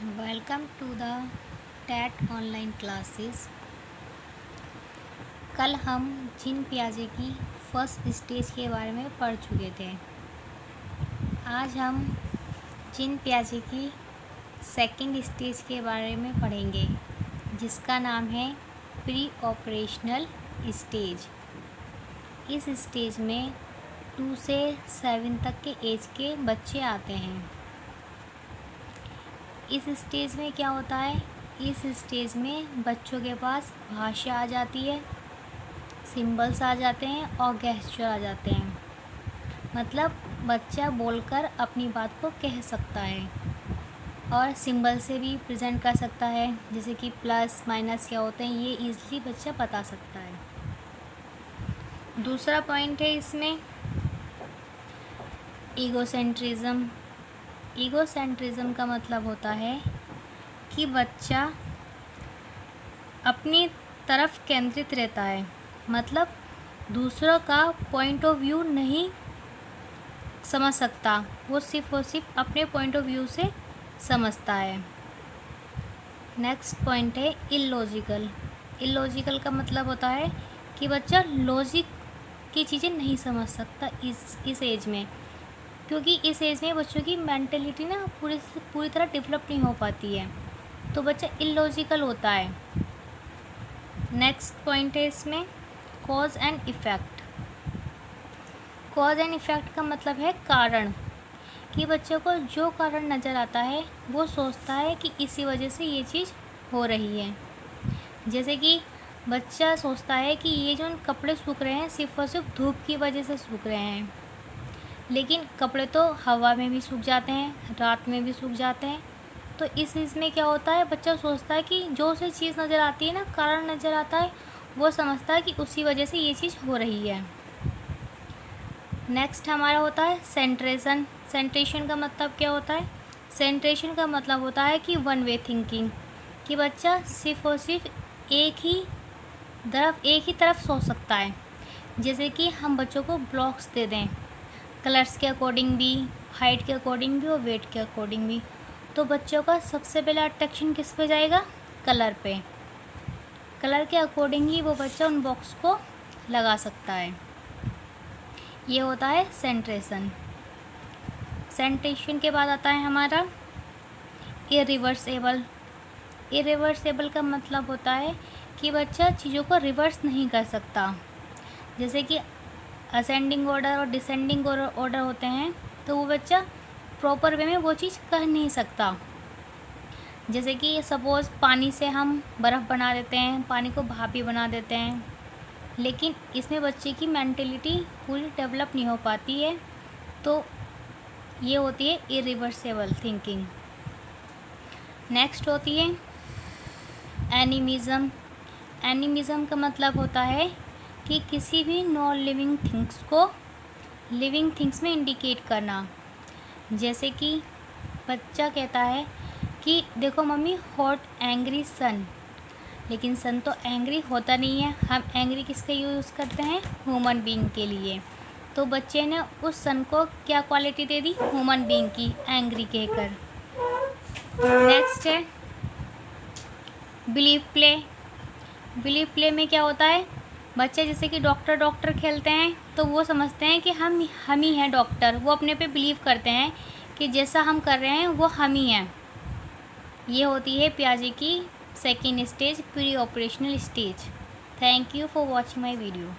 Welcome to the TET online classes. कल हम gene पियाजे की फर्स्ट स्टेज के बारे में पढ़ चुके थे। आज हम जीन पियाजे की सेकंड स्टेज के बारे में पढ़ेंगे, जिसका नाम है प्री ऑपरेशनल स्टेज। इस स्टेज में 2 से 7 तक के एज के बच्चे आते हैं। इस स्टेज में क्या होता है? इस स्टेज में बच्चों के पास भाषा आ जाती है, सिंबल्स आ जाते हैं और गेस्चर आ जाते हैं। मतलब बच्चा बोलकर अपनी बात को कह सकता है और सिंबल से भी प्रेजेंट कर सकता है, जैसे कि प्लस माइनस क्या होते हैं, ये इजीली बच्चा बता सकता है। दूसरा पॉइंट है इसमें ईगोसेंट्रिज्म। ईगोसेंट्रिज्म का मतलब होता है कि बच्चा अपनी तरफ केंद्रित रहता है, मतलब दूसरों का पॉइंट ऑफ व्यू नहीं समझ सकता, वो सिर्फ और सिर्फ अपने पॉइंट ऑफ व्यू से समझता है। नेक्स्ट पॉइंट है इलॉजिकल। इलॉजिकल का मतलब होता है कि बच्चा लॉजिक की चीज़ें नहीं समझ सकता इस एज में, क्योंकि इस एज में बच्चों की मेंटलिटी ना पूरी तरह डेवलप नहीं हो पाती है, तो बच्चा इलॉजिकल होता है। नेक्स्ट पॉइंट है इसमें cause and effect. Cause and effect का मतलब है कारण, कि बच्चों को जो कारण नज़र आता है वो सोचता है कि इसी वजह से ये चीज़ हो रही है। जैसे कि बच्चा सोचता है कि ये जो कपड़े सूख रहे हैं सिर्फ और सिर्फ धूप की वजह से सूख रहे हैं, लेकिन कपड़े तो हवा में भी सूख जाते हैं, रात में भी सूख जाते हैं। तो इस चीज़ में क्या होता है, बच्चा सोचता है कि जो उसे चीज़ नज़र आती है ना, कारण नज़र आता है, वो समझता है कि उसी वजह से ये चीज़ हो रही है। नेक्स्ट हमारा होता है सेंट्रेशन। सेंट्रेशन का मतलब क्या होता है? सेंट्रेशन का मतलब होता है कि वन वे थिंकिंग, कि बच्चा सिर्फ और सिर्फ एक ही तरफ सोच सकता है। जैसे कि हम बच्चों को ब्लॉक्स दे दें, कलर्स के अकॉर्डिंग भी, हाइट के अकॉर्डिंग भी और वेट के अकॉर्डिंग भी, तो बच्चों का सबसे पहला अट्रैक्शन किस पे जाएगा? कलर पे। कलर के अकॉर्डिंग ही वो बच्चा उन बॉक्स को लगा सकता है। ये होता है सेंट्रेशन। सेंट्रेशन के बाद आता है हमारा इरिवर्सेबल। इरिवर्सेबल का मतलब होता है कि बच्चा चीज़ों को रिवर्स नहीं कर सकता। जैसे कि असेंडिंग ऑर्डर और डिसेंडिंग ऑर्डर होते हैं, तो वो बच्चा प्रॉपर वे में वो चीज़ कर नहीं सकता। जैसे कि सपोज़ पानी से हम बर्फ़ बना देते हैं, पानी को भाप भी बना देते हैं, लेकिन इसमें बच्चे की मेंटलिटी पूरी डेवलप नहीं हो पाती है, तो ये होती है इरिवर्सेबल थिंकिंग। नेक्स्ट होती है एनिमिज़म। एनिमिज़म का मतलब होता है कि किसी भी नॉन लिविंग थिंग्स को लिविंग थिंग्स में इंडिकेट करना। जैसे कि बच्चा कहता है कि देखो मम्मी, हॉट एंग्री सन, लेकिन सन तो एंग्री होता नहीं है। हम एंग्री किसके यूज़ करते हैं? ह्यूमन बीइंग के लिए। तो बच्चे ने उस सन को क्या क्वालिटी दे दी? ह्यूमन बीइंग की, एंग्री कहकर। नेक्स्ट है बिलीव प्ले। बिलीव प्ले में क्या होता है? बच्चे जैसे कि डॉक्टर खेलते हैं, तो वो समझते हैं कि हम ही हैं डॉक्टर। वो अपने पे बिलीव करते हैं कि जैसा हम कर रहे हैं वो हम ही हैं। ये होती है पियाजे की second stage, pre operational stage. Thank you for watching my video.